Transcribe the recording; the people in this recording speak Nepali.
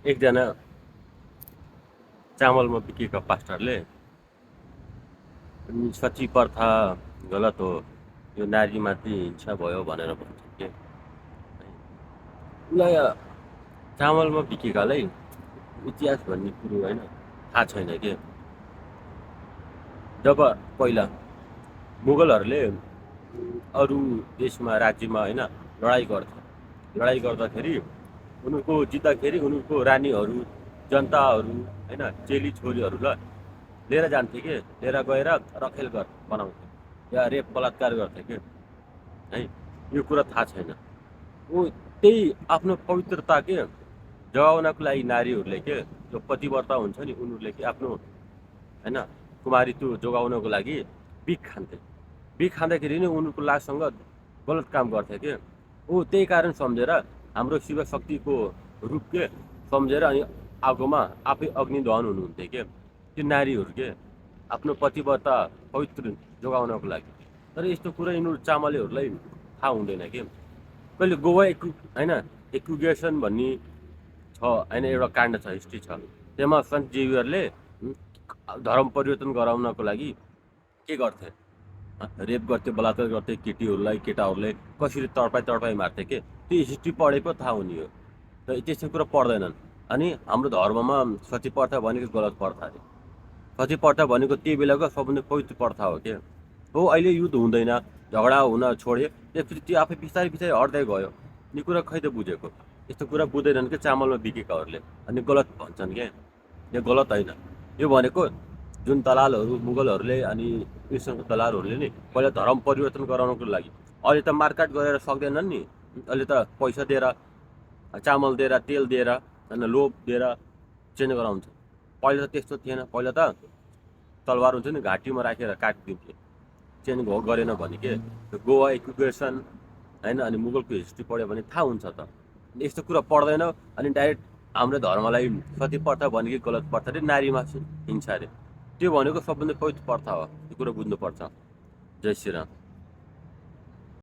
एकजना चामलमा बिकेका पास्टरले सची प्रथा गलत हो, यो नारीमाथि हिंसा भयो भनेर भन्छ के। उसलाई चामलमा बिकेकालाई इतिहास भन्ने कुरो होइन थाहा छैन के। जब पहिला मुगलहरूले अरू देशमा राज्यमा होइन लडाइँ गर्दाखेरि उनीहरूको जित्दाखेरि उनीहरूको रानीहरू जनताहरू होइन चेली छोरीहरूलाई लिएर जान्थे के, लिएर गएर रखेल बनाउँथे या रेप बलात्कार गर्थे के है। यो कुरा थाहा छैन। ऊ त्यही आफ्नो पवित्रता के जगाउनको लागि नारीहरूले के जो पतिव्रता हुन्छ नि उनीहरूले के आफ्नो होइन कुमारीत्व जोगाउनको लागि बिख खान्थे। बिख खाँदाखेरि नै उनीहरूको लाससँग गलत काम गर्थे के। ऊ त्यही कारण सम्झेर हाम्रो शिव शक्तिको रूप के सम्झेर अनि आगोमा आफै अग्नि दहन हुनुहुन्थ्यो के त्यो नारीहरू के आफ्नो पतिव्रता पवित्र जोगाउनको लागि। तर यस्तो कुरा यिनीहरू चामलेहरूलाई थाहा हुँदैन के। कहिले गोवा होइन एक्युगेसन भन्ने छ होइन, एउटा काण्ड छ, हिस्ट्री छ। त्यसमा सन्त जेभियरले धर्म परिवर्तन गराउनको लागि के गर्थे, रेप गर्थे, बलात्कार गर्थे केटीहरूलाई, केटाहरूले कसरी तडपाई मार्थे के। त्यो हिस्ट्री पढेको थाहा हुने हो। त त्यस्तो कुरा पढ्दैनन्। अनि हाम्रो धर्ममा सती प्रथा भनेको गलत प्रथा अरे। सती प्रथा भनेको त्यही बेलाको सबभन्दा पवित्र प्रथा हो के हो। अहिले युद्ध हुँदैन, झगडा हुन छोड्यो, त्यसपछि त्यो आफै बिस्तारै हट्दै गयो। यो कुरा खै त बुझेको। यस्तो कुरा बुझ्दैनन् कि चामलमा बिकेकाहरूले। अनि गलत भन्छन् क्या। यो गलत होइन। यो भनेको जुन दलालहरू मुगलहरूले अनि क्रिस्चियनको दलालहरूले नि पहिला धर्म परिवर्तन गराउनको लागि, अहिले त मारकाट गरेर सक्दैनन् नि। अहिले त पैसा दिएर, चामल दिएर, तेल दिएर अनि लोभ दिएर चेन्ज गराउँछ। पहिला त त्यस्तो थिएन। पहिला त तलवार हुन्छ नि घाँटीमा राखेर काटिदिन्थे चेन्ज गरेन भने के। गोवा एक्युगेसन होइन अनि मुगलको हिस्ट्री पढ्यो भने थाहा हुन्छ त। यस्तो कुरा पढ्दैन अनि डाइरेक्ट हाम्रो धर्मलाई सती प्रथा भनेको गलत प्रथा अरे, नारीमा हिंसा अरे। त्यो भनेको सबभन्दा पवित्र प्रथा हो। यो कुरो बुझ्नुपर्छ। जय श्रीराम।